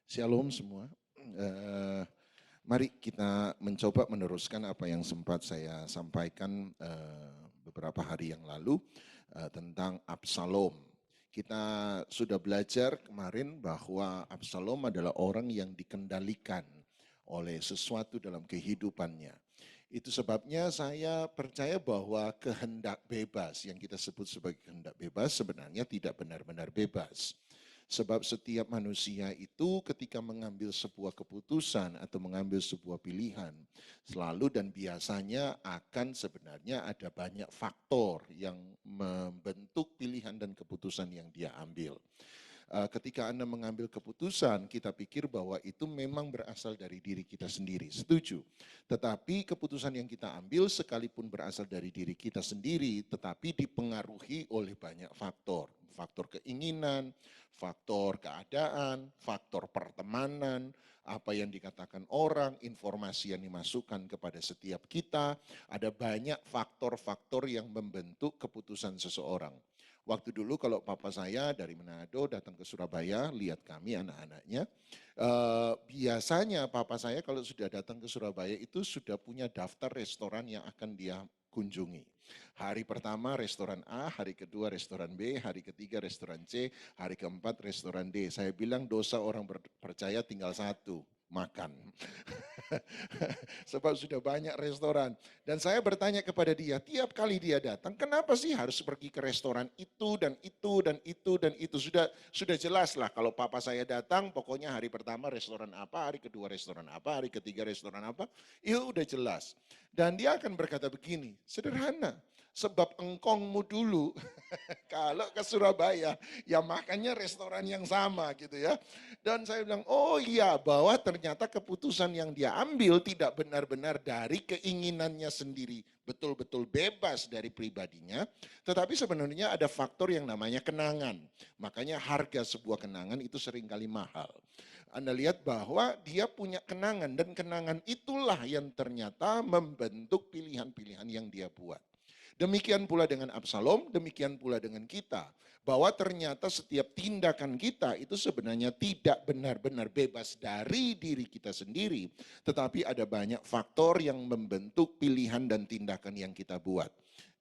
Shalom semua. Eh, Mari kita mencoba meneruskan apa yang sempat saya sampaikan beberapa hari yang lalu tentang Absalom. Kita sudah belajar kemarin bahwa Absalom adalah orang yang dikendalikan oleh sesuatu dalam kehidupannya. Itu sebabnya saya percaya bahwa kehendak bebas yang kita sebut sebagai kehendak bebas sebenarnya tidak benar-benar bebas. Sebab setiap manusia itu ketika mengambil sebuah keputusan atau mengambil sebuah pilihan, selalu dan biasanya akan sebenarnya ada banyak faktor yang membentuk pilihan dan keputusan yang dia ambil. Ketika Anda mengambil keputusan, kita pikir bahwa itu memang berasal dari diri kita sendiri. Setuju. Tetapi keputusan yang kita ambil sekalipun berasal dari diri kita sendiri, tetapi dipengaruhi oleh banyak faktor. Faktor keinginan, faktor keadaan, faktor pertemanan, apa yang dikatakan orang, informasi yang dimasukkan kepada setiap kita, ada banyak faktor-faktor yang membentuk keputusan seseorang. Waktu dulu kalau papa saya dari Manado datang ke Surabaya, lihat kami anak-anaknya, biasanya papa saya kalau sudah datang ke Surabaya itu sudah punya daftar restoran yang akan dia kunjungi. Hari pertama restoran A, hari kedua restoran B, hari ketiga restoran C, hari keempat restoran D. Saya bilang dosa orang percaya tinggal satu, makan. Sebab sudah banyak restoran. Dan saya bertanya kepada dia, tiap kali dia datang, kenapa sih harus pergi ke restoran itu dan itu dan itu dan itu? Sudah jelas lah kalau papa saya datang, pokoknya hari pertama restoran apa, hari kedua restoran apa, hari ketiga restoran apa, itu udah jelas. Dan dia akan berkata begini, sederhana, sebab engkongmu dulu kalau ke Surabaya, ya makannya restoran yang sama gitu ya. Dan saya bilang, oh iya, bahwa ternyata keputusan yang dia ambil tidak benar-benar dari keinginannya sendiri. Betul-betul bebas dari pribadinya. Tetapi sebenarnya ada faktor yang namanya kenangan. Makanya harga sebuah kenangan itu seringkali mahal. Anda lihat bahwa dia punya kenangan dan kenangan itulah yang ternyata membentuk pilihan-pilihan yang dia buat. Demikian pula dengan Absalom, demikian pula dengan kita. Bahwa ternyata setiap tindakan kita itu sebenarnya tidak benar-benar bebas dari diri kita sendiri. Tetapi ada banyak faktor yang membentuk pilihan dan tindakan yang kita buat.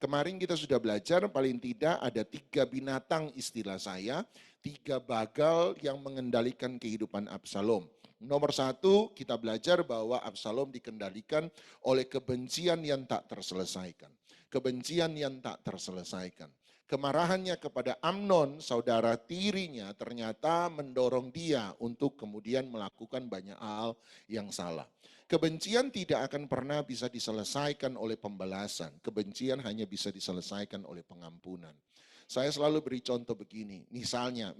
Kemarin kita sudah belajar paling tidak ada 3 binatang istilah saya. 3 bagal yang mengendalikan kehidupan Absalom. Nomor 1 kita belajar bahwa Absalom dikendalikan oleh kebencian yang tak terselesaikan. Kebencian yang tak terselesaikan. Kemarahannya kepada Amnon, saudara tirinya, ternyata mendorong dia untuk kemudian melakukan banyak hal yang salah. Kebencian tidak akan pernah bisa diselesaikan oleh pembalasan. Kebencian hanya bisa diselesaikan oleh pengampunan. Saya selalu beri contoh begini, misalnya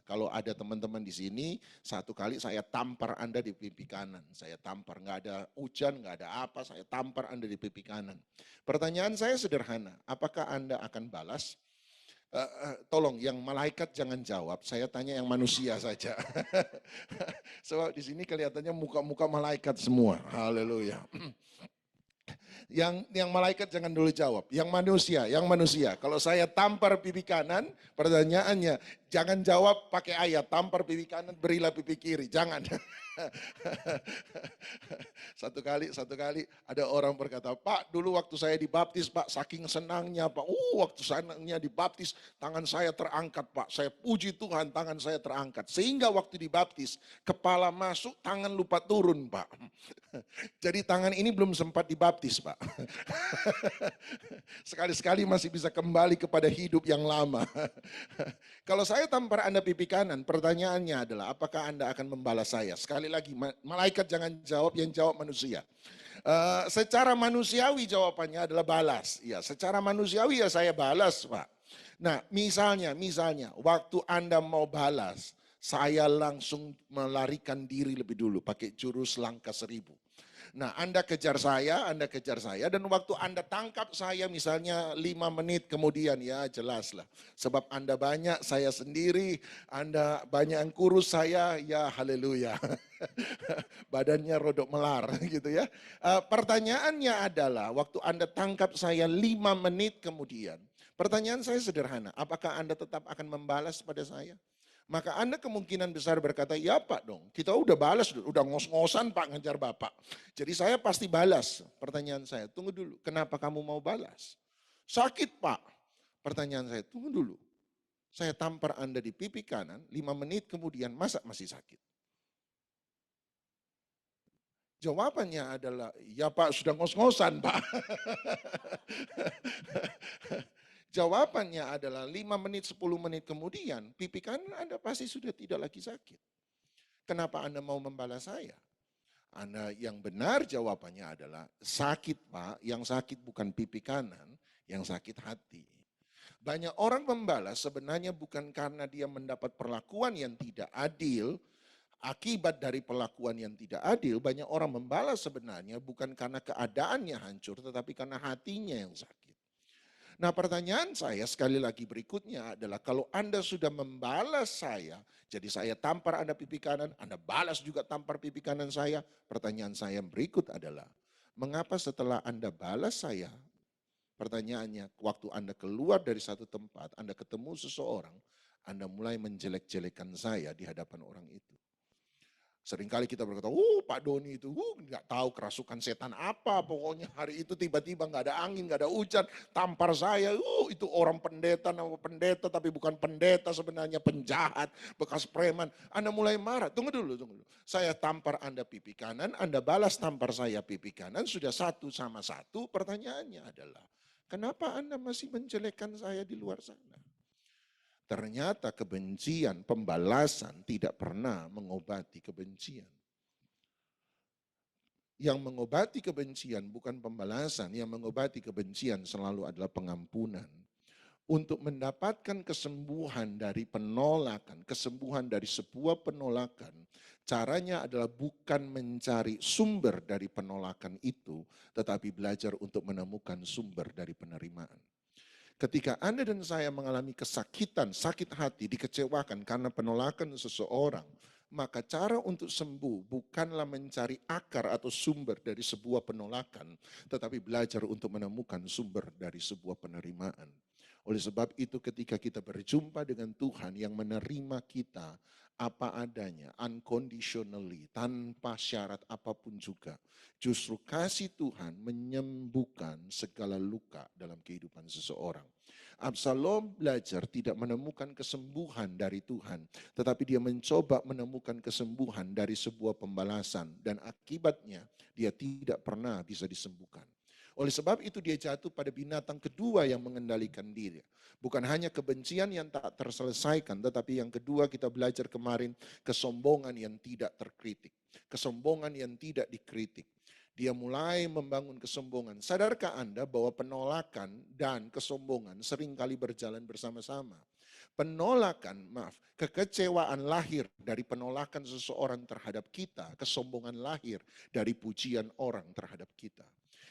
kalau ada teman-teman di sini, satu kali saya tampar Anda di pipi kanan, saya tampar, nggak ada hujan, nggak ada apa, saya tampar Anda di pipi kanan. Pertanyaan saya sederhana, apakah Anda akan balas? Tolong yang malaikat jangan jawab, saya tanya yang manusia saja. Sebab di sini kelihatannya muka-muka malaikat semua, haleluya. Yang malaikat jangan dulu jawab. Yang manusia. Kalau saya tampar pipi kanan, pertanyaannya jangan jawab pakai ayat, tampar pipi kanan, berilah pipi kiri. Jangan. Satu kali ada orang berkata, Pak dulu waktu saya dibaptis Pak, saking senangnya Pak. Waktu senangnya dibaptis, tangan saya terangkat Pak. Saya puji Tuhan, tangan saya terangkat. Sehingga waktu dibaptis, kepala masuk, tangan lupa turun Pak. Jadi tangan ini belum sempat dibaptis Pak. Sekali-sekali masih bisa kembali kepada hidup yang lama. Kalau saya tampar Anda pipi kanan, pertanyaannya adalah apakah Anda akan membalas saya? Sekali lagi, malaikat jangan jawab, yang jawab manusia. Secara manusiawi jawabannya adalah balas. Ya, secara manusiawi ya saya balas Pak. Nah misalnya waktu Anda mau balas, saya langsung melarikan diri lebih dulu pakai jurus langkah 1000. Nah, Anda kejar saya, dan waktu Anda tangkap saya misalnya 5 menit kemudian, ya jelas lah. Sebab Anda banyak, saya sendiri, Anda banyak yang kurus saya, ya haleluya. Badannya rodok melar gitu ya. Pertanyaannya adalah waktu Anda tangkap saya 5 menit kemudian, pertanyaan saya sederhana, apakah Anda tetap akan membalas pada saya? Maka Anda kemungkinan besar berkata, ya Pak dong, kita udah balas, udah ngos-ngosan Pak ngejar Bapak. Jadi saya pasti balas. Pertanyaan saya, tunggu dulu, kenapa kamu mau balas? Sakit Pak. Pertanyaan saya, tunggu dulu. Saya tampar Anda di pipi kanan, 5 menit kemudian masa masih sakit? Jawabannya adalah, ya Pak sudah ngos-ngosan Pak. Jawabannya adalah 5 menit, 10 menit kemudian, pipi kanan Anda pasti sudah tidak lagi sakit. Kenapa Anda mau membalas saya? Anda yang benar jawabannya adalah sakit Pak, yang sakit bukan pipi kanan, yang sakit hati. Banyak orang membalas sebenarnya bukan karena dia mendapat perlakuan yang tidak adil, akibat dari perlakuan yang tidak adil, banyak orang membalas sebenarnya bukan karena keadaannya hancur, tetapi karena hatinya yang sakit. Nah pertanyaan saya sekali lagi berikutnya adalah kalau Anda sudah membalas saya, jadi saya tampar Anda pipi kanan, Anda balas juga tampar pipi kanan saya. Pertanyaan saya berikut adalah, mengapa setelah Anda balas saya, pertanyaannya waktu Anda keluar dari satu tempat, Anda ketemu seseorang, Anda mulai menjelek-jelekan saya di hadapan orang itu. Seringkali kita berkata, Pak Doni itu nggak tahu kerasukan setan apa, pokoknya hari itu tiba-tiba nggak ada angin, nggak ada hujan, tampar saya, itu orang pendeta, nama pendeta tapi bukan pendeta sebenarnya penjahat, bekas preman. Anda mulai marah, tunggu dulu. Saya tampar Anda pipi kanan, Anda balas tampar saya pipi kanan, sudah satu sama satu, pertanyaannya adalah, kenapa Anda masih menjelekkan saya di luar sana? Ternyata kebencian, pembalasan tidak pernah mengobati kebencian. Yang mengobati kebencian bukan pembalasan, yang mengobati kebencian selalu adalah pengampunan. Untuk mendapatkan kesembuhan dari penolakan, kesembuhan dari sebuah penolakan, caranya adalah bukan mencari sumber dari penolakan itu, tetapi belajar untuk menemukan sumber dari penerimaan. Ketika Anda dan saya mengalami kesakitan, sakit hati, dikecewakan karena penolakan seseorang, maka cara untuk sembuh bukanlah mencari akar atau sumber dari sebuah penolakan, tetapi belajar untuk menemukan sumber dari sebuah penerimaan. Oleh sebab itu ketika kita berjumpa dengan Tuhan yang menerima kita apa adanya, unconditionally, tanpa syarat apapun juga, justru kasih Tuhan menyembuhkan segala luka dalam kehidupan seseorang. Absalom belajar tidak menemukan kesembuhan dari Tuhan, tetapi dia mencoba menemukan kesembuhan dari sebuah pembalasan, dan akibatnya dia tidak pernah bisa disembuhkan. Oleh sebab itu dia jatuh pada binatang kedua yang mengendalikan diri. Bukan hanya kebencian yang tak terselesaikan, tetapi yang kedua kita belajar kemarin, kesombongan yang tidak terkritik. Kesombongan yang tidak dikritik. Dia mulai membangun kesombongan. Sadarkah Anda bahwa penolakan dan kesombongan seringkali berjalan bersama-sama? Kekecewaan lahir dari penolakan seseorang terhadap kita, kesombongan lahir dari pujian orang terhadap kita.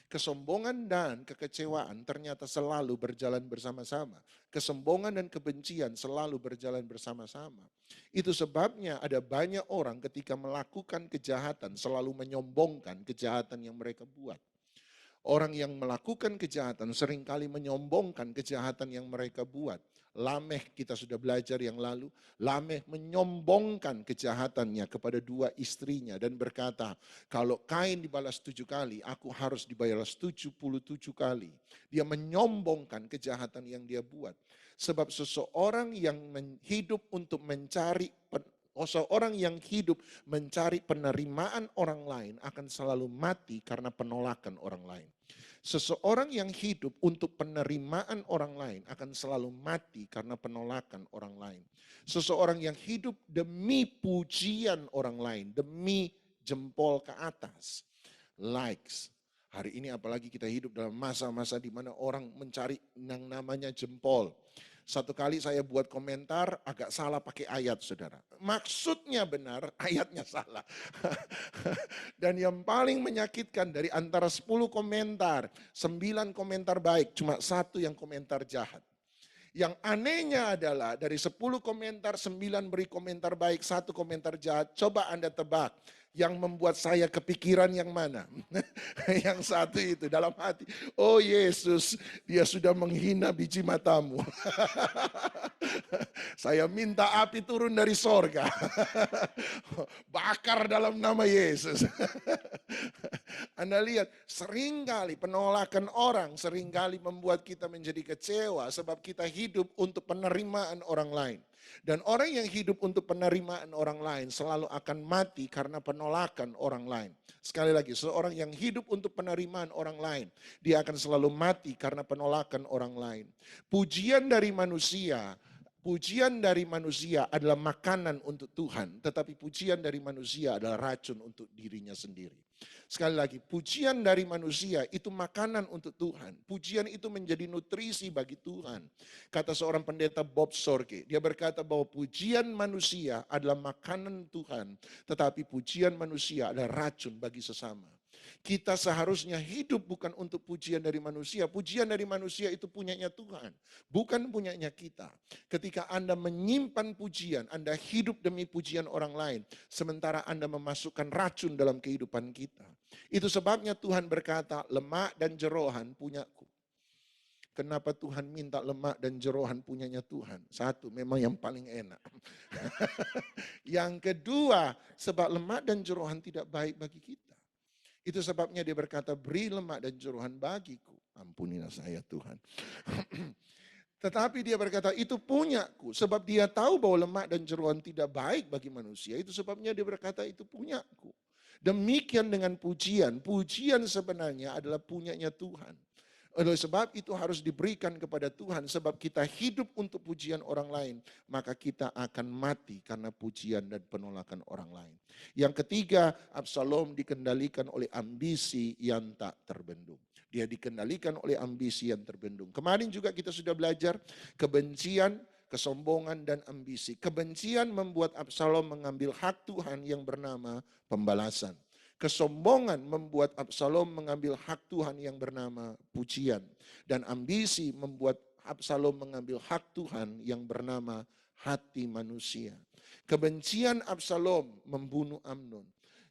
Kesombongan dan kekecewaan ternyata selalu berjalan bersama-sama. Kesombongan dan kebencian selalu berjalan bersama-sama. Itu sebabnya ada banyak orang ketika melakukan kejahatan selalu menyombongkan kejahatan yang mereka buat. Orang yang melakukan kejahatan seringkali menyombongkan kejahatan yang mereka buat. Lameh kita sudah belajar yang lalu, Lameh menyombongkan kejahatannya kepada dua istrinya dan berkata, kalau Kain dibalas 7 kali, aku harus dibalas 77 kali. Dia menyombongkan kejahatan yang dia buat. Sebab seseorang yang hidup untuk mencari seorang yang hidup mencari penerimaan orang lain akan selalu mati karena penolakan orang lain. Seseorang yang hidup untuk penerimaan orang lain akan selalu mati karena penolakan orang lain. Seseorang yang hidup demi pujian orang lain, demi jempol ke atas, likes. Hari ini apalagi kita hidup dalam masa-masa di mana orang mencari yang namanya jempol. Satu kali saya buat komentar agak salah pakai ayat, saudara. Maksudnya benar, ayatnya salah. Dan yang paling menyakitkan dari antara 10 komentar, 9 komentar baik, cuma 1 yang komentar jahat. Yang anehnya adalah dari 10 komentar, 9 beri komentar baik, 1 komentar jahat. Coba Anda tebak, yang membuat saya kepikiran yang mana? Yang satu itu dalam hati, oh Yesus, dia sudah menghina biji matamu. Saya minta api turun dari sorga. Bakar dalam nama Yesus. Anda lihat, seringkali penolakan orang seringkali membuat kita menjadi kecewa sebab kita hidup untuk penerimaan orang lain. Dan orang yang hidup untuk penerimaan orang lain selalu akan mati karena penolakan orang lain. Sekali lagi, seorang yang hidup untuk penerimaan orang lain, dia akan selalu mati karena penolakan orang lain. Pujian dari manusia adalah makanan untuk Tuhan, tetapi pujian dari manusia adalah racun untuk dirinya sendiri. Sekali lagi, pujian dari manusia itu makanan untuk Tuhan. Pujian itu menjadi nutrisi bagi Tuhan. Kata seorang pendeta Bob Sorge, dia berkata bahwa pujian manusia adalah makanan Tuhan, tetapi pujian manusia adalah racun bagi sesama. Kita seharusnya hidup bukan untuk pujian dari manusia. Pujian dari manusia itu punyanya Tuhan, bukan punyanya kita. Ketika Anda menyimpan pujian, Anda hidup demi pujian orang lain, sementara Anda memasukkan racun dalam kehidupan kita. Itu sebabnya Tuhan berkata, lemak dan jerohan punyaku. Kenapa Tuhan minta lemak dan jerohan punyanya Tuhan? Satu, memang yang paling enak. Yang kedua, sebab lemak dan jerohan tidak baik bagi kita. Itu sebabnya dia berkata, beri lemak dan jerohan bagiku. Ampunilah saya Tuhan. Tetapi dia berkata, itu punyaku. Sebab dia tahu bahwa lemak dan jerohan tidak baik bagi manusia. Itu sebabnya dia berkata, itu punyaku. Demikian dengan pujian. Pujian sebenarnya adalah punyanya Tuhan. Oleh sebab itu harus diberikan kepada Tuhan. Sebab kita hidup untuk pujian orang lain. Maka kita akan mati karena pujian dan penolakan orang lain. Yang ketiga, Absalom dikendalikan oleh ambisi yang tak terbendung. Dia dikendalikan oleh ambisi yang terbendung. Kemarin juga kita sudah belajar kebencian, kesombongan, dan ambisi. Kebencian membuat Absalom mengambil hak Tuhan yang bernama pembalasan. Kesombongan membuat Absalom mengambil hak Tuhan yang bernama pujian. Dan ambisi membuat Absalom mengambil hak Tuhan yang bernama hati manusia. Kebencian Absalom membunuh Amnon.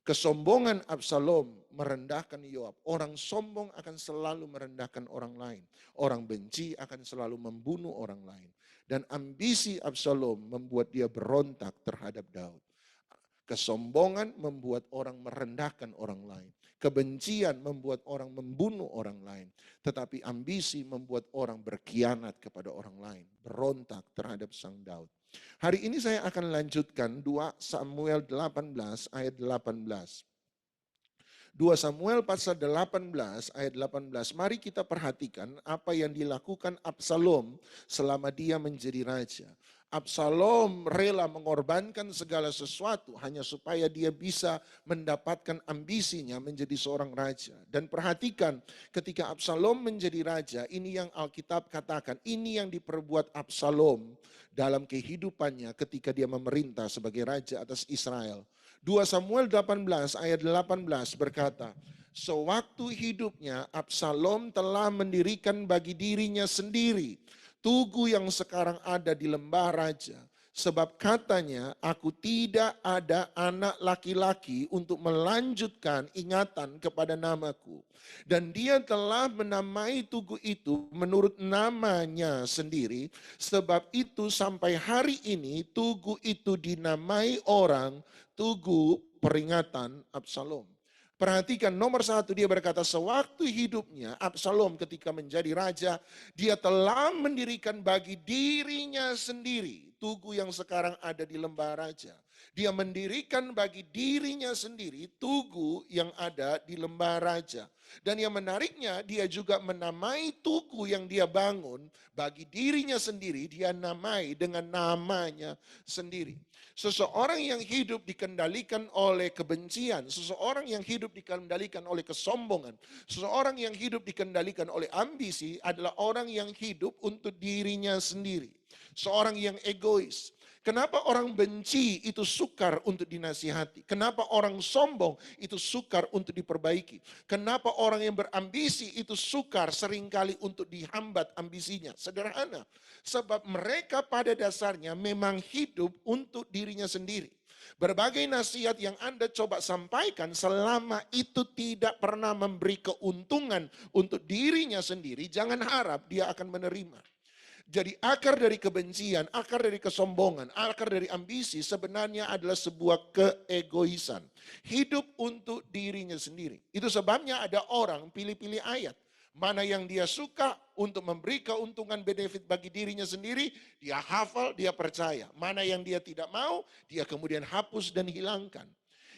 Kesombongan Absalom merendahkan Yoab. Orang sombong akan selalu merendahkan orang lain. Orang benci akan selalu membunuh orang lain. Dan ambisi Absalom membuat dia berontak terhadap Daud. Kesombongan membuat orang merendahkan orang lain. Kebencian membuat orang membunuh orang lain. Tetapi ambisi membuat orang berkhianat kepada orang lain. Berontak terhadap sang Daud. Hari ini saya akan lanjutkan 2 Samuel 18 ayat 18. 2 Samuel pasal 18 ayat 18. Mari kita perhatikan apa yang dilakukan Absalom selama dia menjadi raja. Absalom rela mengorbankan segala sesuatu hanya supaya dia bisa mendapatkan ambisinya menjadi seorang raja. Dan perhatikan ketika Absalom menjadi raja, ini yang Alkitab katakan, ini yang diperbuat Absalom dalam kehidupannya ketika dia memerintah sebagai raja atas Israel. 2 Samuel 18 ayat 18 berkata, sewaktu hidupnya Absalom telah mendirikan bagi dirinya sendiri tugu yang sekarang ada di lembah raja. Sebab katanya, aku tidak ada anak laki-laki untuk melanjutkan ingatan kepada namaku. Dan dia telah menamai tugu itu menurut namanya sendiri. Sebab itu sampai hari ini tugu itu dinamai orang tugu peringatan Absalom. Perhatikan nomor 1 dia berkata sewaktu hidupnya Absalom ketika menjadi raja. Dia telah mendirikan bagi dirinya sendiri tugu yang sekarang ada di lembah raja. Dia mendirikan bagi dirinya sendiri tugu yang ada di lembah raja. Dan yang menariknya dia juga menamai tugu yang dia bangun bagi dirinya sendiri. Dia namai dengan namanya sendiri. Seseorang yang hidup dikendalikan oleh kebencian, seseorang yang hidup dikendalikan oleh kesombongan, seseorang yang hidup dikendalikan oleh ambisi adalah orang yang hidup untuk dirinya sendiri. Seorang yang egois. Kenapa orang benci itu sukar untuk dinasihati? Kenapa orang sombong itu sukar untuk diperbaiki? Kenapa orang yang berambisi itu sukar seringkali untuk dihambat ambisinya? Sederhana. Sebab mereka pada dasarnya memang hidup untuk dirinya sendiri. Berbagai nasihat yang Anda coba sampaikan selama itu tidak pernah memberi keuntungan untuk dirinya sendiri, jangan harap dia akan menerima. Jadi akar dari kebencian, akar dari kesombongan, akar dari ambisi sebenarnya adalah sebuah keegoisan. Hidup untuk dirinya sendiri. Itu sebabnya ada orang pilih-pilih ayat. Mana yang dia suka untuk memberi keuntungan benefit bagi dirinya sendiri, dia hafal, dia percaya. Mana yang dia tidak mau, dia kemudian hapus dan hilangkan.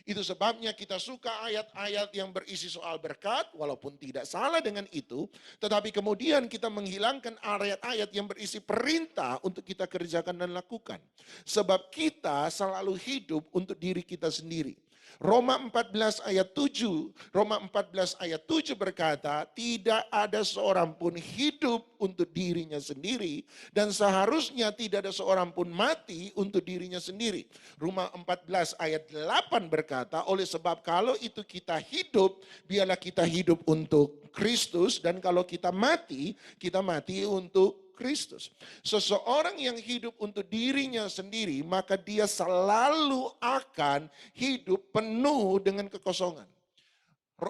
Itu sebabnya kita suka ayat-ayat yang berisi soal berkat, walaupun tidak salah dengan itu, tetapi kemudian kita menghilangkan ayat-ayat yang berisi perintah untuk kita kerjakan dan lakukan. Sebab kita selalu hidup untuk diri kita sendiri. Roma 14 ayat 7, Roma 14 ayat 7 berkata, tidak ada seorang pun hidup untuk dirinya sendiri dan seharusnya tidak ada seorang pun mati untuk dirinya sendiri. Roma 14 ayat 8 berkata, oleh sebab kalau itu kita hidup, biarlah kita hidup untuk Kristus, dan kalau kita mati untuk Kristus. Seseorang yang hidup untuk dirinya sendiri, maka dia selalu akan hidup penuh dengan kekosongan.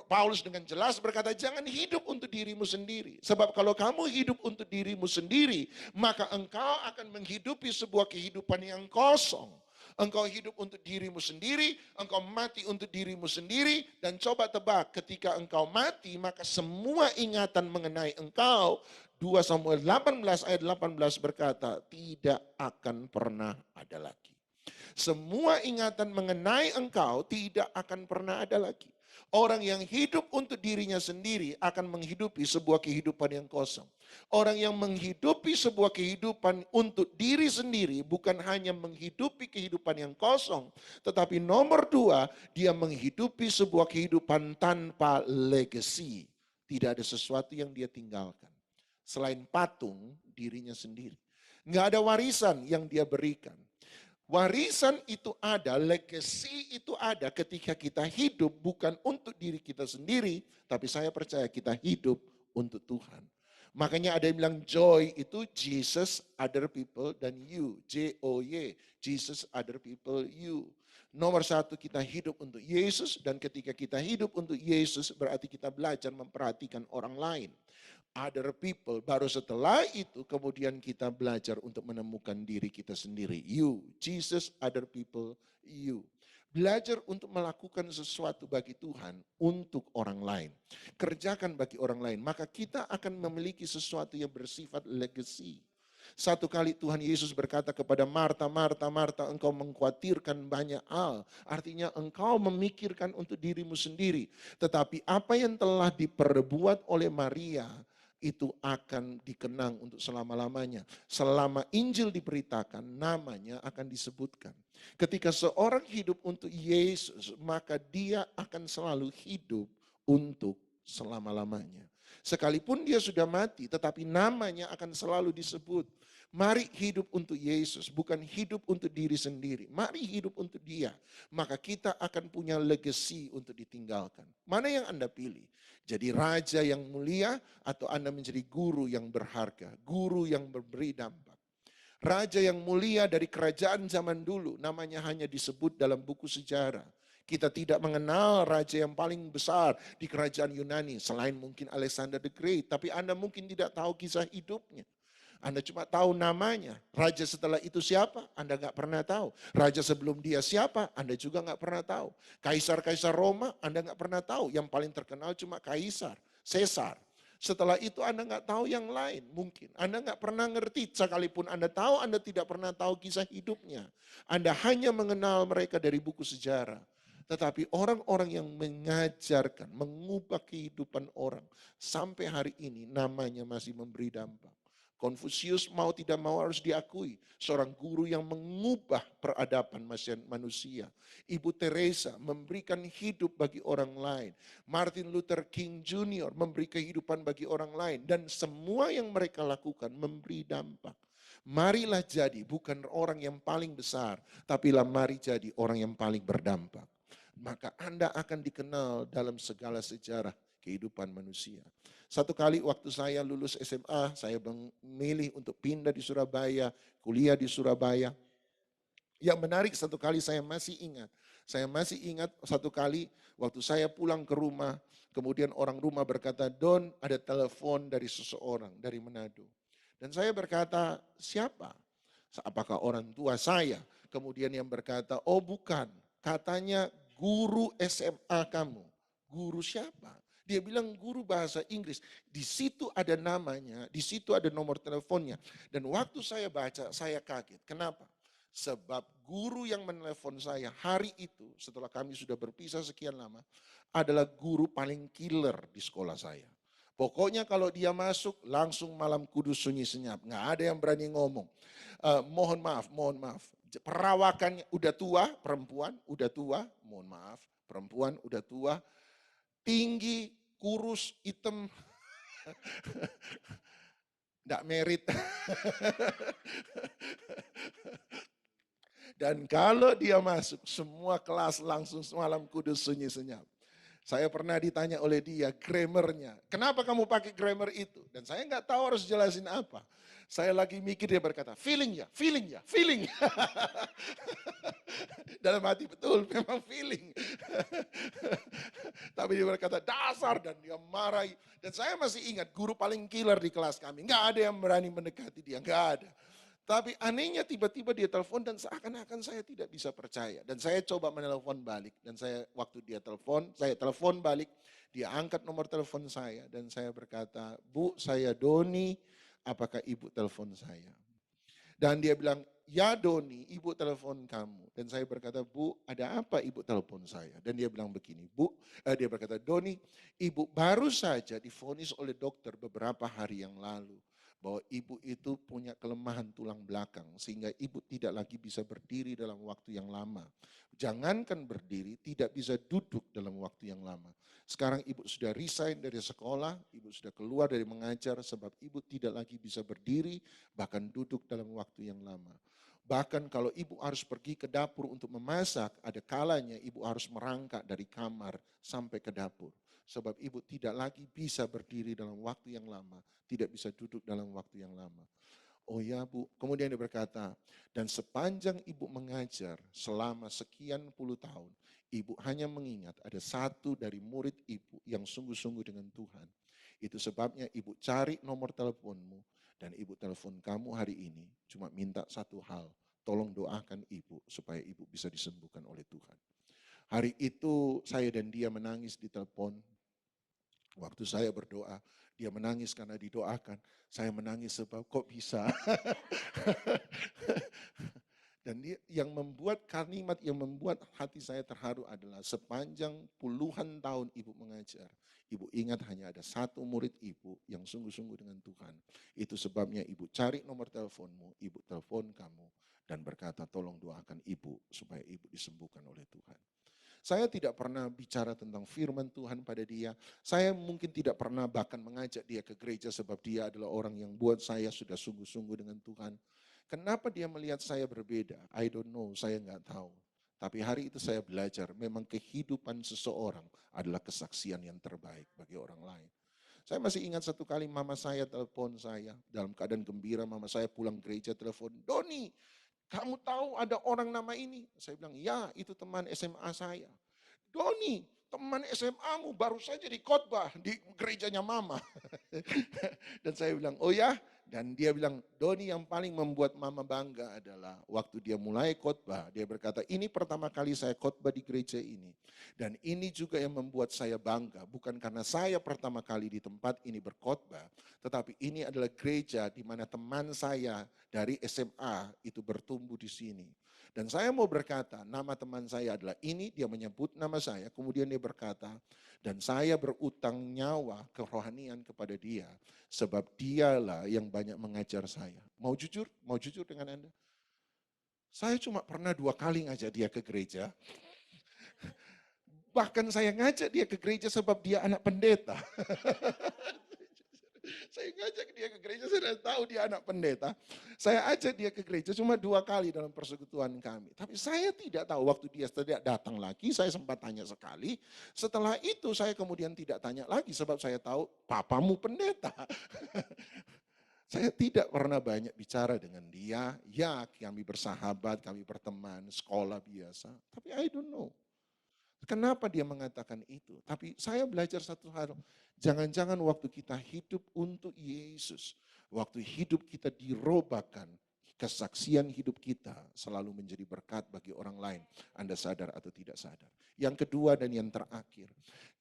Paulus dengan jelas berkata, jangan hidup untuk dirimu sendiri. Sebab kalau kamu hidup untuk dirimu sendiri, maka engkau akan menghidupi sebuah kehidupan yang kosong. Engkau hidup untuk dirimu sendiri, engkau mati untuk dirimu sendiri, dan coba tebak, ketika engkau mati, maka semua ingatan mengenai engkau, 2 Samuel 18 ayat 18 berkata, tidak akan pernah ada lagi. Semua ingatan mengenai engkau tidak akan pernah ada lagi. Orang yang hidup untuk dirinya sendiri akan menghidupi sebuah kehidupan yang kosong. Orang yang menghidupi sebuah kehidupan untuk diri sendiri bukan hanya menghidupi kehidupan yang kosong, tetapi nomor 2, dia menghidupi sebuah kehidupan tanpa legacy. Tidak ada sesuatu yang dia tinggalkan selain patung dirinya sendiri. Nggak ada warisan yang dia berikan. Warisan itu ada, legacy itu ada ketika kita hidup bukan untuk diri kita sendiri, tapi saya percaya kita hidup untuk Tuhan. Makanya ada yang bilang joy itu Jesus, other people, dan you. J-O-Y, Jesus, other people, you. Nomor 1 kita hidup untuk Yesus, dan ketika kita hidup untuk Yesus berarti kita belajar memperhatikan orang lain. Other people, baru setelah itu kemudian kita belajar untuk menemukan diri kita sendiri. You, Jesus, other people, you. Belajar untuk melakukan sesuatu bagi Tuhan untuk orang lain. Kerjakan bagi orang lain, maka kita akan memiliki sesuatu yang bersifat legacy. Satu kali Tuhan Yesus berkata kepada Marta, Marta, Marta, engkau mengkhawatirkan banyak hal. Artinya engkau memikirkan untuk dirimu sendiri. Tetapi apa yang telah diperbuat oleh Maria, itu akan dikenang untuk selama-lamanya. Selama Injil diberitakan, namanya akan disebutkan. Ketika seorang hidup untuk Yesus, maka dia akan selalu hidup untuk selama-lamanya. Sekalipun dia sudah mati, tetapi namanya akan selalu disebut. Mari hidup untuk Yesus, bukan hidup untuk diri sendiri. Mari hidup untuk Dia. Maka kita akan punya legacy untuk ditinggalkan. Mana yang Anda pilih? Jadi raja yang mulia atau Anda menjadi guru yang berharga, guru yang memberi dampak. Raja yang mulia dari kerajaan zaman dulu namanya hanya disebut dalam buku sejarah. Kita tidak mengenal raja yang paling besar di kerajaan Yunani selain mungkin Alexander the Great, tapi Anda mungkin tidak tahu kisah hidupnya. Anda cuma tahu namanya. Raja setelah itu siapa? Anda nggak pernah tahu. Raja sebelum dia siapa? Anda juga nggak pernah tahu. Kaisar-kaisar Roma Anda nggak pernah tahu. Yang paling terkenal cuma Kaisar, Caesar. Setelah itu Anda nggak tahu yang lain mungkin. Anda nggak pernah ngerti, sekalipun Anda tahu, Anda tidak pernah tahu kisah hidupnya. Anda hanya mengenal mereka dari buku sejarah. Tetapi orang-orang yang mengajarkan, mengubah kehidupan orang sampai hari ini namanya masih memberi dampak. Konfusius mau tidak mau harus diakui, seorang guru yang mengubah peradaban manusia. Ibu Teresa memberikan hidup bagi orang lain. Martin Luther King Jr. memberi kehidupan bagi orang lain. Dan semua yang mereka lakukan memberi dampak. Marilah jadi bukan orang yang paling besar, tapi mari jadi orang yang paling berdampak. Maka Anda akan dikenal dalam segala sejarah kehidupan manusia. Satu kali waktu saya lulus SMA, saya memilih untuk pindah di Surabaya, kuliah di Surabaya. Yang menarik satu kali saya masih ingat satu kali waktu saya pulang ke rumah, kemudian orang rumah berkata, Don ada telepon dari seseorang dari Manado. Dan saya berkata, siapa? Apakah orang tua saya? Kemudian yang berkata, oh bukan, katanya guru SMA kamu. Guru siapa? Dia bilang guru bahasa Inggris. Di situ ada namanya, di situ ada nomor teleponnya. Dan waktu saya baca, saya kaget. Kenapa? Sebab guru yang menelepon saya hari itu, setelah kami sudah berpisah sekian lama, adalah guru paling killer di sekolah saya. Pokoknya kalau dia masuk, langsung malam kudus sunyi senyap. Nggak ada yang berani ngomong. Mohon maaf, mohon maaf. Perawakannya udah tua, perempuan, udah tua, mohon maaf, perempuan udah tua, tinggi, kurus, hitam, enggak merit. Dan kalau dia masuk, semua kelas langsung semalam kudus sunyi senyap. Saya pernah ditanya oleh dia grammarnya, kenapa kamu pakai grammar itu? Dan saya nggak tahu harus jelasin apa. Saya lagi mikir, dia berkata, feeling ya, feeling ya, feeling. Dalam hati betul, memang feeling. Tapi dia berkata dasar dan dia marahi. Dan saya masih ingat guru paling killer di kelas kami. Nggak ada yang berani mendekati dia, nggak ada. Tapi anehnya tiba-tiba dia telepon dan seakan-akan saya tidak bisa percaya. Dan saya coba menelepon balik. Dan saya waktu dia telepon, saya telepon balik. Dia angkat nomor telepon saya dan saya berkata, Bu saya Doni, apakah ibu telepon saya? Dan dia bilang, ya Doni, ibu telepon kamu. Dan saya berkata, Bu, ada apa ibu telepon saya? Dan dia bilang begini, dia berkata, Doni, ibu baru saja divonis oleh dokter beberapa hari yang lalu bahwa ibu itu punya kelemahan tulang belakang sehingga ibu tidak lagi bisa berdiri dalam waktu yang lama. Jangankan berdiri, tidak bisa duduk dalam waktu yang lama. Sekarang ibu sudah resign dari sekolah, ibu sudah keluar dari mengajar sebab ibu tidak lagi bisa berdiri, bahkan duduk dalam waktu yang lama. Bahkan kalau ibu harus pergi ke dapur untuk memasak, ada kalanya ibu harus merangkak dari kamar sampai ke dapur. Sebab ibu tidak lagi bisa berdiri dalam waktu yang lama, tidak bisa duduk dalam waktu yang lama. Oh ya Bu, kemudian dia berkata, dan sepanjang ibu mengajar selama sekian puluh tahun, ibu hanya mengingat ada satu dari murid ibu yang sungguh-sungguh dengan Tuhan. Itu sebabnya ibu cari nomor teleponmu dan ibu telepon kamu hari ini cuma minta satu hal, tolong doakan ibu supaya ibu bisa disembuhkan oleh Tuhan. Hari itu saya dan dia menangis di telepon. Waktu saya berdoa, dia menangis karena didoakan. Saya menangis sebab kok bisa. Dan dia, yang membuat kalimat yang membuat hati saya terharu adalah sepanjang puluhan tahun ibu mengajar. Ibu ingat hanya ada satu murid ibu yang sungguh-sungguh dengan Tuhan. Itu sebabnya ibu cari nomor teleponmu, ibu telepon kamu dan berkata tolong doakan ibu supaya ibu disembuhkan oleh Tuhan. Saya tidak pernah bicara tentang firman Tuhan pada dia. Saya mungkin tidak pernah bahkan mengajak dia ke gereja sebab dia adalah orang yang buat saya sudah sungguh-sungguh dengan Tuhan. Kenapa dia melihat saya berbeda? I don't know, saya nggak tahu. Tapi hari itu saya belajar, memang kehidupan seseorang adalah kesaksian yang terbaik bagi orang lain. Saya masih ingat satu kali mama saya telepon saya, dalam keadaan gembira mama saya pulang gereja telepon, Doni, kamu tahu ada orang nama ini? Saya bilang, ya itu teman SMA saya. Doni, teman SMA-mu baru saja dikhotbah di gerejanya mama. Dan saya bilang, oh ya? Dan dia bilang, Doni yang paling membuat mama bangga adalah waktu dia mulai khotbah, dia berkata, ini pertama kali saya khotbah di gereja ini. Dan ini juga yang membuat saya bangga, bukan karena saya pertama kali di tempat ini berkhotbah, tetapi ini adalah gereja di mana teman saya dari SMA itu bertumbuh di sini. Dan saya mau berkata, nama teman saya adalah ini, dia menyebut nama saya, kemudian dia berkata, dan saya berutang nyawa kerohanian kepada dia, sebab dialah yang banyak mengajar saya. Mau jujur? Mau jujur dengan Anda? Saya cuma pernah 2 kali ngajak dia ke gereja. Bahkan saya ngajak dia ke gereja sebab dia anak pendeta. Saya ngajak dia ke gereja, saya sudah tahu dia anak pendeta. Saya ajak dia ke gereja cuma 2 kali dalam persekutuan kami. Tapi saya tidak tahu waktu dia tidak datang lagi, saya sempat tanya sekali. Setelah itu saya kemudian tidak tanya lagi sebab saya tahu papamu pendeta. Saya tidak pernah banyak bicara dengan dia. Ya kami bersahabat, kami berteman, sekolah biasa. Tapi I don't know. Kenapa dia mengatakan itu? Tapi saya belajar satu hal, jangan-jangan waktu kita hidup untuk Yesus, Waktu hidup kita dirobakan, kesaksian hidup kita selalu menjadi berkat bagi orang lain. Anda sadar atau tidak sadar. Yang kedua dan yang terakhir,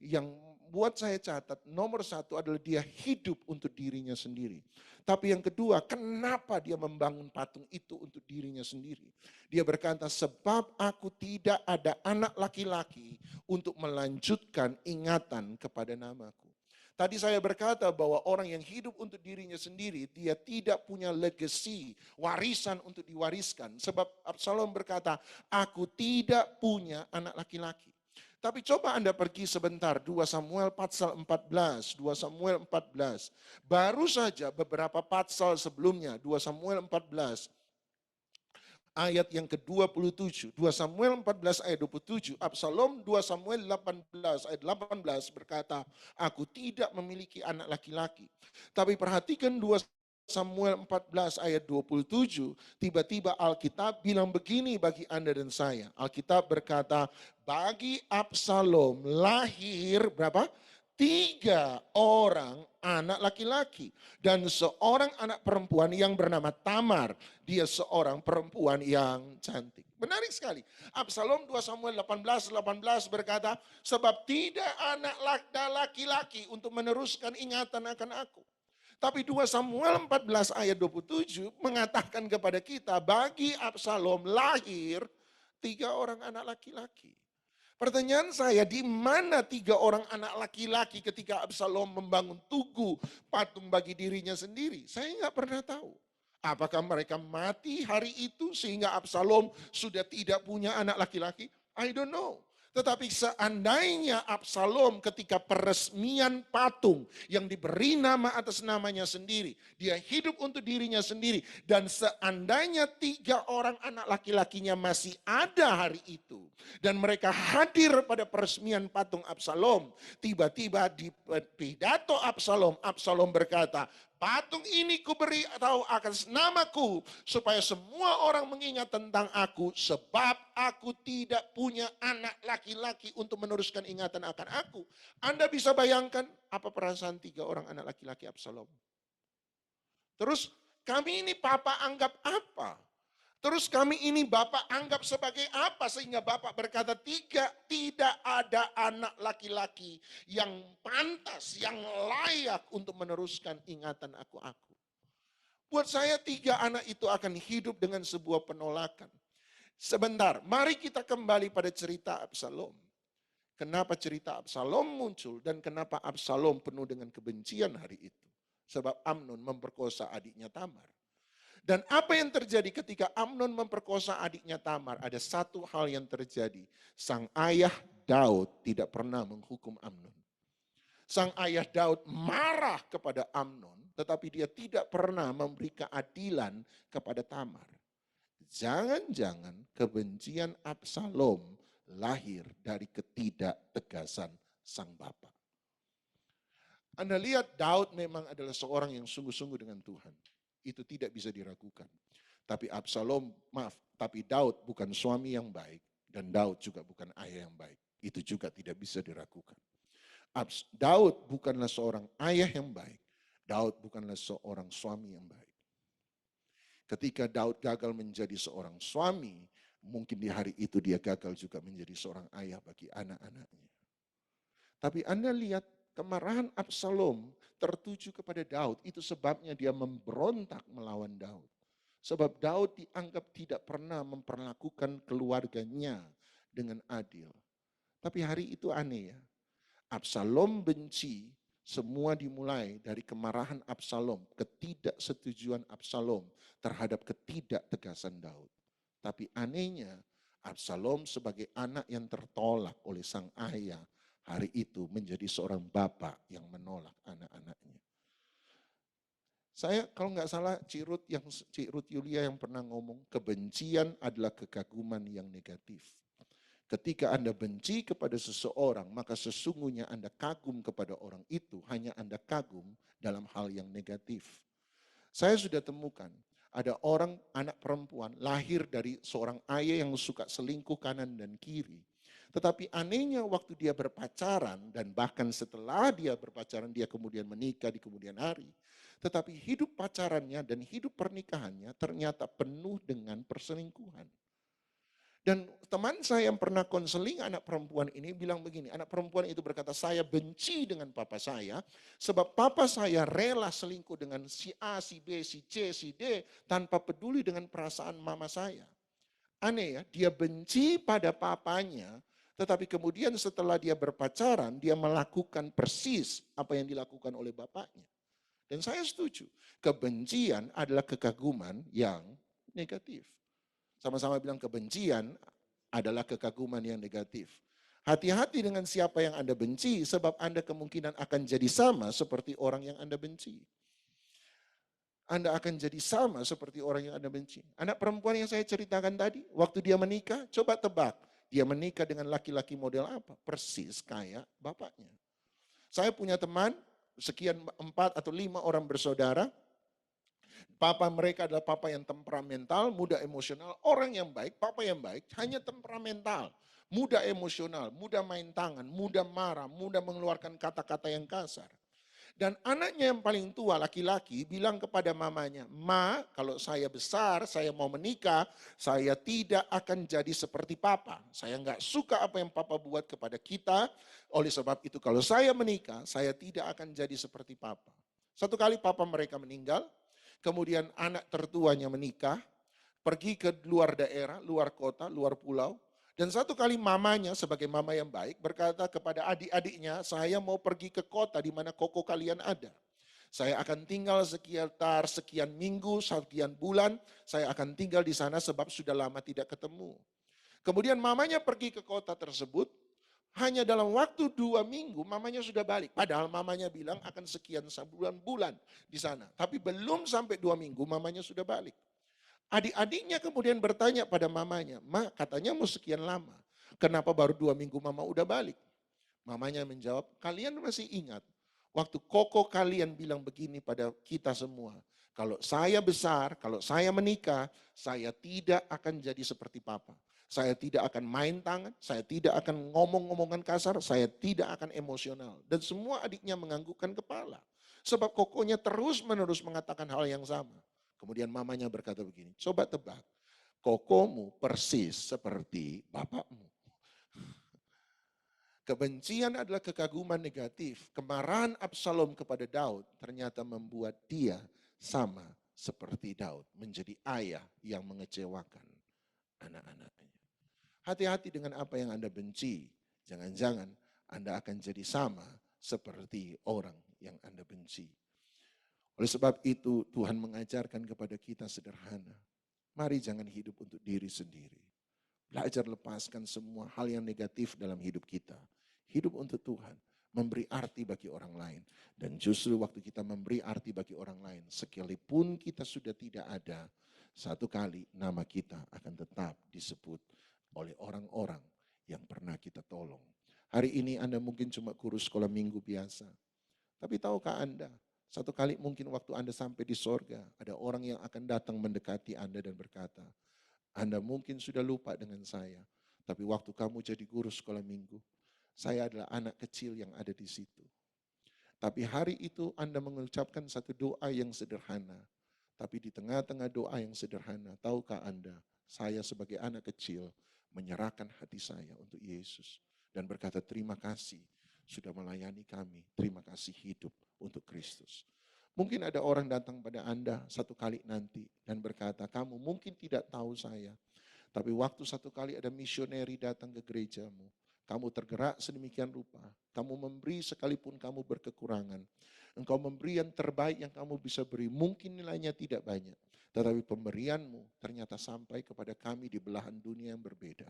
yang buat saya catat, nomor satu adalah dia hidup untuk dirinya sendiri. Tapi yang kedua, kenapa dia membangun patung itu untuk dirinya sendiri? Dia berkata, sebab aku tidak ada anak laki-laki untuk melanjutkan ingatan kepada namaku. Tadi saya berkata bahwa orang yang hidup untuk dirinya sendiri, dia tidak punya legacy, warisan untuk diwariskan. Sebab Absalom berkata, aku tidak punya anak laki-laki. Tapi coba Anda pergi sebentar, 2 Samuel pasal 14, 2 Samuel 14. Baru saja beberapa pasal sebelumnya, 2 Samuel 14, ayat yang ke-27. 2 Samuel 14 ayat 27. Absalom 2 Samuel 18 ayat 18 berkata, aku tidak memiliki anak laki-laki. Tapi perhatikan 2 Samuel 14 ayat 27, tiba-tiba Alkitab bilang begini bagi Anda dan saya. Alkitab berkata, bagi Absalom lahir berapa? 3 orang anak laki-laki dan seorang anak perempuan yang bernama Tamar. Dia seorang perempuan yang cantik. Menarik sekali. Absalom 2 Samuel 18 berkata, sebab tidak anak laki-laki untuk meneruskan ingatan akan aku. Tapi 2 Samuel 14 ayat 27 mengatakan kepada kita, bagi Absalom lahir 3 orang anak laki-laki. Pertanyaan saya, di mana 3 orang anak laki-laki ketika Absalom membangun tugu patung bagi dirinya sendiri? Saya nggak pernah tahu. Apakah mereka mati hari itu sehingga Absalom sudah tidak punya anak laki-laki? I don't know. Tetapi seandainya Absalom ketika peresmian patung yang diberi nama atas namanya sendiri, dia hidup untuk dirinya sendiri, dan seandainya 3 orang anak laki-lakinya masih ada hari itu, dan mereka hadir pada peresmian patung Absalom, tiba-tiba di pidato Absalom, Absalom berkata, patung ini kuberi tahu akan namaku supaya semua orang mengingat tentang aku sebab aku tidak punya anak laki-laki untuk meneruskan ingatan akan aku. Anda bisa bayangkan apa perasaan 3 orang anak laki-laki Absalom. Terus kami ini papa anggap apa? Terus kami ini Bapak anggap sebagai apa sehingga Bapak berkata tidak ada anak laki-laki yang pantas, yang layak untuk meneruskan ingatan aku. Buat saya 3 anak itu akan hidup dengan sebuah penolakan. Sebentar, mari kita kembali pada cerita Absalom. Kenapa cerita Absalom muncul dan kenapa Absalom penuh dengan kebencian hari itu? Sebab Amnon memperkosa adiknya Tamar. Dan apa yang terjadi ketika Amnon memperkosa adiknya Tamar? Ada satu hal yang terjadi. Sang ayah Daud tidak pernah menghukum Amnon. Sang ayah Daud marah kepada Amnon, tetapi dia tidak pernah memberi keadilan kepada Tamar. Jangan-jangan kebencian Absalom lahir dari ketidaktegasan sang bapak. Anda lihat Daud memang adalah seorang yang sungguh-sungguh dengan Tuhan. Itu tidak bisa diragukan. Tapi tapi Daud bukan suami yang baik dan Daud juga bukan ayah yang baik. Itu juga tidak bisa diragukan. Daud bukanlah seorang ayah yang baik. Daud bukanlah seorang suami yang baik. Ketika Daud gagal menjadi seorang suami, mungkin di hari itu dia gagal juga menjadi seorang ayah bagi anak-anaknya. Tapi Anda lihat kemarahan Absalom tertuju kepada Daud, itu sebabnya dia memberontak melawan Daud. Sebab Daud dianggap tidak pernah memperlakukan keluarganya dengan adil. Tapi hari itu aneh ya. Absalom benci, semua dimulai dari kemarahan Absalom, ketidaksetujuan Absalom terhadap ketidaktegasan Daud. Tapi anehnya, Absalom sebagai anak yang tertolak oleh sang ayah, hari itu menjadi seorang bapak yang menolak anak-anaknya. Saya kalau nggak salah Cik Ruth Yulia yang pernah ngomong, kebencian adalah kekaguman yang negatif. Ketika Anda benci kepada seseorang, maka sesungguhnya Anda kagum kepada orang itu, hanya Anda kagum dalam hal yang negatif. Saya sudah temukan, ada anak perempuan lahir dari seorang ayah yang suka selingkuh kanan dan kiri. Tetapi anehnya waktu dia berpacaran dan bahkan setelah dia berpacaran dia kemudian menikah di kemudian hari. Tetapi hidup pacarannya dan hidup pernikahannya ternyata penuh dengan perselingkuhan. Dan teman saya yang pernah konseling anak perempuan ini bilang begini, anak perempuan itu berkata, saya benci dengan papa saya, sebab papa saya rela selingkuh dengan si A, si B, si C, si D, tanpa peduli dengan perasaan mama saya. Aneh ya, dia benci pada papanya, tetapi kemudian setelah dia berpacaran, dia melakukan persis apa yang dilakukan oleh bapaknya. Dan saya setuju, kebencian adalah kekaguman yang negatif. Sama-sama bilang kebencian adalah kekaguman yang negatif. Hati-hati dengan siapa yang Anda benci, sebab Anda kemungkinan akan jadi sama seperti orang yang Anda benci. Anda akan jadi sama seperti orang yang Anda benci. Anak perempuan yang saya ceritakan tadi, waktu dia menikah, coba tebak. Dia menikah dengan laki-laki model apa? Persis kayak bapaknya. Saya punya teman, sekian 4 atau 5 orang bersaudara, papa mereka adalah papa yang temperamental, mudah emosional, orang yang baik, papa yang baik, hanya temperamental, mudah emosional, mudah main tangan, mudah marah, mudah mengeluarkan kata-kata yang kasar. Dan anaknya yang paling tua laki-laki bilang kepada mamanya, "Ma, kalau saya besar, saya mau menikah, saya tidak akan jadi seperti papa. Saya nggak suka apa yang papa buat kepada kita. Oleh sebab itu kalau saya menikah, saya tidak akan jadi seperti papa." Satu kali papa mereka meninggal, kemudian anak tertuanya menikah, pergi ke luar daerah, luar kota, luar pulau. Dan satu kali mamanya sebagai mama yang baik berkata kepada adik-adiknya, saya mau pergi ke kota di mana koko kalian ada. Saya akan tinggal sekitar sekian minggu, sekian bulan, saya akan tinggal di sana sebab sudah lama tidak ketemu. Kemudian mamanya pergi ke kota tersebut, hanya dalam waktu 2 minggu mamanya sudah balik. Padahal mamanya bilang akan sekian bulan di sana. Tapi belum sampai 2 minggu mamanya sudah balik. Adik-adiknya kemudian bertanya pada mamanya, "Ma, katanya mau sekian lama. Kenapa baru 2 minggu mama udah balik?" Mamanya menjawab, "Kalian masih ingat waktu koko kalian bilang begini pada kita semua. Kalau saya besar, kalau saya menikah, saya tidak akan jadi seperti papa. Saya tidak akan main tangan, saya tidak akan ngomong-ngomongan kasar, saya tidak akan emosional." Dan semua adiknya menganggukkan kepala. Sebab kokonya terus-menerus mengatakan hal yang sama. Kemudian mamanya berkata begini, "Coba tebak, kokomu persis seperti bapakmu." Kebencian adalah kekaguman negatif. Kemarahan Absalom kepada Daud ternyata membuat dia sama seperti Daud. Menjadi ayah yang mengecewakan anak-anaknya. Hati-hati dengan apa yang Anda benci. Jangan-jangan Anda akan jadi sama seperti orang yang Anda benci. Oleh sebab itu Tuhan mengajarkan kepada kita sederhana. Mari jangan hidup untuk diri sendiri. Belajar lepaskan semua hal yang negatif dalam hidup kita. Hidup untuk Tuhan, memberi arti bagi orang lain. Dan justru waktu kita memberi arti bagi orang lain, sekalipun kita sudah tidak ada, satu kali nama kita akan tetap disebut oleh orang-orang yang pernah kita tolong. Hari ini Anda mungkin cuma kurus sekolah minggu biasa. Tapi tahukah Anda, satu kali mungkin waktu Anda sampai di sorga, ada orang yang akan datang mendekati Anda dan berkata, "Anda mungkin sudah lupa dengan saya, tapi waktu kamu jadi guru sekolah minggu, saya adalah anak kecil yang ada di situ." Tapi hari itu Anda mengucapkan satu doa yang sederhana. Tapi di tengah-tengah doa yang sederhana, tahukah Anda, saya sebagai anak kecil menyerahkan hati saya untuk Yesus. Dan berkata, "Terima kasih sudah melayani kami, terima kasih hidup untuk Kristus." Mungkin ada orang datang pada Anda satu kali nanti dan berkata, "Kamu mungkin tidak tahu saya, tapi waktu satu kali ada misioneri datang ke gerejamu, kamu tergerak sedemikian rupa, kamu memberi sekalipun kamu berkekurangan. Engkau memberi yang terbaik yang kamu bisa beri, mungkin nilainya tidak banyak, tetapi pemberianmu ternyata sampai kepada kami di belahan dunia yang berbeda.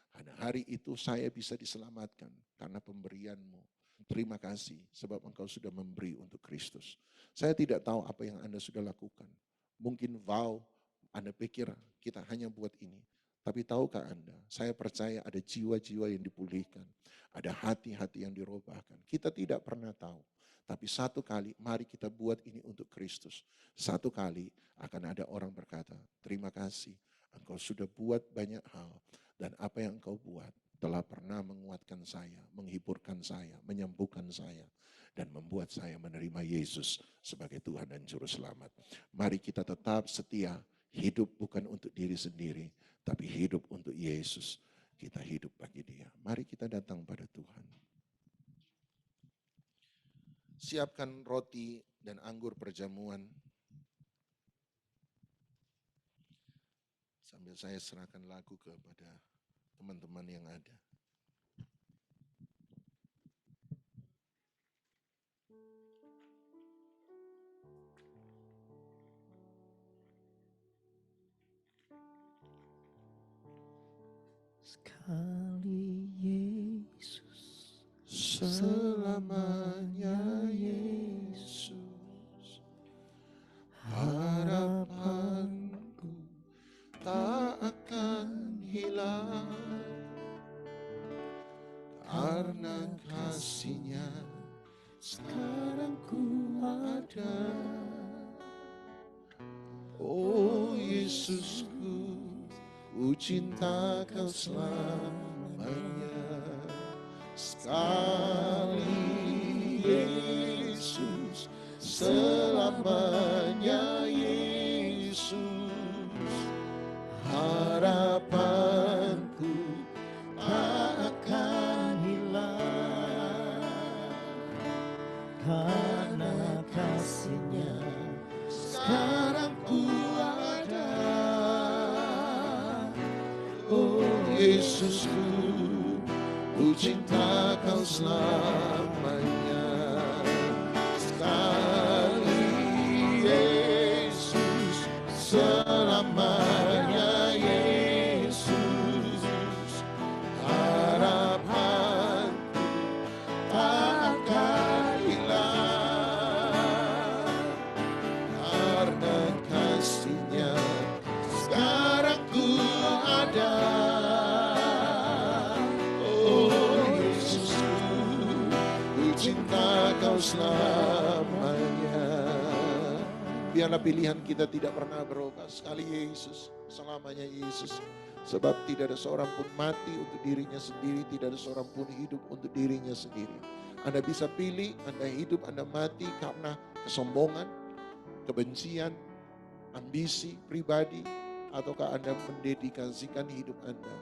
Pada hari itu saya bisa diselamatkan karena pemberianmu. Terima kasih sebab engkau sudah memberi untuk Kristus." Saya tidak tahu apa yang Anda sudah lakukan. Mungkin vow, Anda pikir kita hanya buat ini. Tapi tahukah Anda, saya percaya ada jiwa-jiwa yang dipulihkan. Ada hati-hati yang dirubahkan. Kita tidak pernah tahu. Tapi satu kali, mari kita buat ini untuk Kristus. Satu kali akan ada orang berkata, "Terima kasih, engkau sudah buat banyak hal. Dan apa yang engkau buat telah pernah menguatkan saya, menghiburkan saya, menyembuhkan saya, dan membuat saya menerima Yesus sebagai Tuhan dan Juru Selamat. Mari kita tetap setia, hidup bukan untuk diri sendiri, tapi hidup untuk Yesus. Kita hidup bagi Dia. Mari kita datang pada Tuhan. Siapkan roti dan anggur perjamuan. Sambil saya serahkan lagu kepada teman-teman yang ada. Sekali Yesus, Selamanya Yesus, harapanku tak akan hilang, karena kasih-Nya sekarang ku ada. Oh Yesusku, ku cinta Kau selamanya. Sekali Yesus, selamanya Yesus, harapanku tak akan hilang, karena kasih-Nya sekarang ku ada. Oh Yesusku, ku cinta Kau selamanya. Sekali Yesus, selamanya Yesus, harapanku tak akan hilang, karena kasih-Nya sekarang ku ada. Cinta Kau selamanya. Biarlah pilihan kita tidak pernah berubah. Sekali Yesus, selamanya Yesus. Sebab tidak ada seorang pun mati untuk dirinya sendiri, tidak ada seorang pun hidup untuk dirinya sendiri. Anda bisa pilih, Anda hidup, Anda mati karena kesombongan, kebencian, ambisi pribadi, ataukah Anda mendedikasikan hidup Anda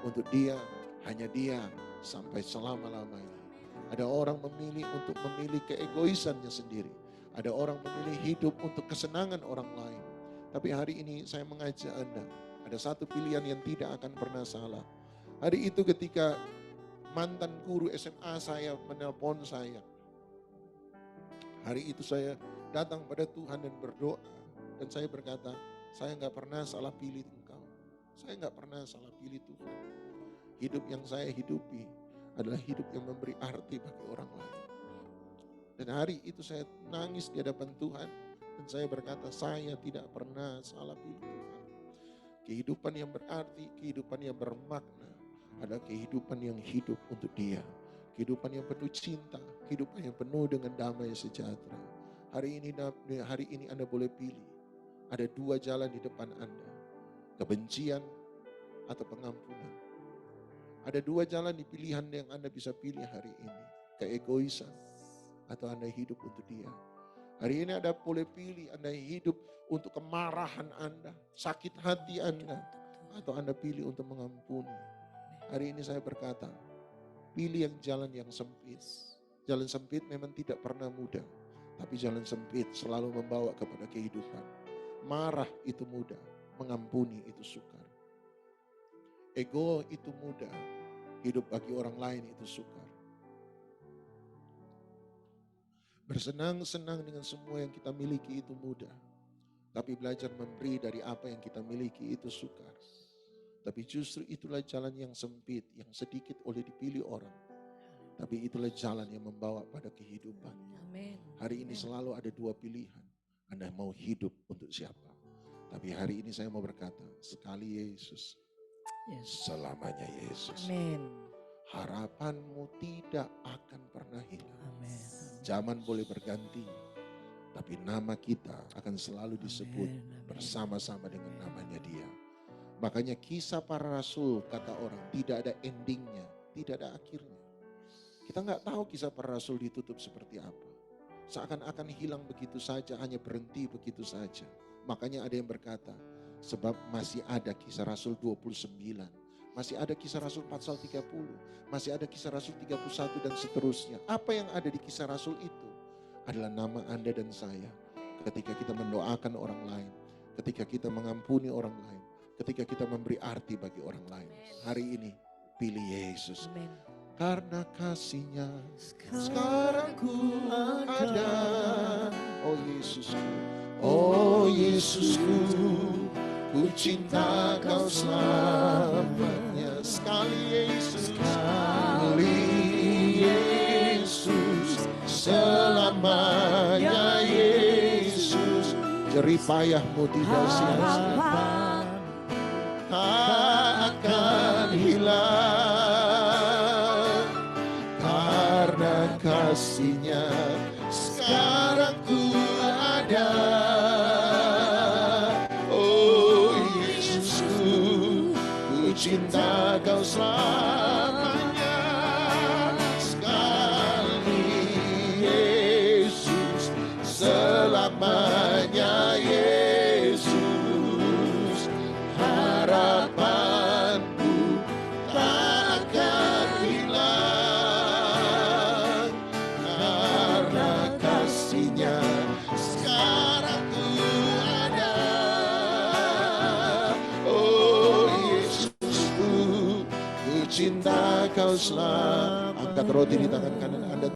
untuk Dia, hanya Dia, sampai selama-lamanya. Ada orang memilih untuk memilih keegoisannya sendiri. Ada orang memilih hidup untuk kesenangan orang lain. Tapi hari ini saya mengajak Anda, ada satu pilihan yang tidak akan pernah salah. Hari itu ketika mantan guru SMA saya menelpon saya. Hari itu saya datang pada Tuhan dan berdoa. Dan saya berkata, saya nggak pernah salah pilih Engkau. Saya nggak pernah salah pilih Tuhan. Hidup yang saya hidupi adalah hidup yang memberi arti bagi orang lain. Dan hari itu saya nangis di hadapan Tuhan. Dan saya berkata, saya tidak pernah salah pilih Tuhan. Kehidupan yang berarti, kehidupan yang bermakna adalah kehidupan yang hidup untuk Dia. Kehidupan yang penuh cinta, kehidupan yang penuh dengan damai sejahtera. Hari ini Anda boleh pilih. Ada dua jalan di depan Anda. Kebencian atau pengampunan. Ada dua jalan di pilihan yang Anda bisa pilih hari ini. Keegoisan atau Anda hidup untuk Dia. Hari ini Anda boleh pilih, Anda hidup untuk kemarahan Anda, sakit hati Anda, atau Anda pilih untuk mengampuni. Hari ini saya berkata, pilih yang jalan yang sempit. Jalan sempit memang tidak pernah mudah, tapi jalan sempit selalu membawa kepada kehidupan. Marah itu mudah, mengampuni itu sukar. Ego itu mudah, hidup bagi orang lain itu sukar. Bersenang-senang dengan semua yang kita miliki itu mudah. Tapi belajar memberi dari apa yang kita miliki itu sukar. Tapi justru itulah jalan yang sempit, yang sedikit oleh dipilih orang. Tapi itulah jalan yang membawa pada kehidupan. Hari ini selalu ada dua pilihan. Anda mau hidup untuk siapa? Tapi hari ini saya mau berkata, sekali Yesus, selamanya Yesus. Amin. Harapanmu tidak akan pernah hilang. Amin. Zaman boleh berganti, tapi nama kita akan selalu disebut bersama-sama dengan namanya Dia. Makanya kisah para rasul, kata orang, tidak ada endingnya, tidak ada akhirnya. Kita nggak tahu kisah para rasul ditutup seperti apa. Seakan-akan hilang begitu saja, hanya berhenti begitu saja. Makanya ada yang berkata, sebab masih ada kisah rasul 29, masih ada kisah rasul pasal 30, masih ada kisah rasul 31 dan seterusnya. Apa yang ada di kisah rasul itu adalah nama Anda dan saya. Ketika kita mendoakan orang lain, ketika kita mengampuni orang lain, ketika kita memberi arti bagi orang lain. Hari ini pilih Yesus. Amen. Karena kasih-Nya sekarang ku ada. Oh Yesusku, oh Yesusku, ku cinta Kau selamanya. Sekali Yesus, sekali Yesus, selamanya Yesus. Jerih payahmu tidak sia-sia, tak akan hilang. Karena kasih-Nya sekarang ku ada. Oh Yesusku, ku cinta Kau selamanya. Sekali Yesus, selamanya Yesus. Harapanku tak akan hilang. Karena kasih-Nya sekarang ku ada. Oh Yesusku, ku cinta Kau selamanya. Angkat roti di tangan kanan Anda.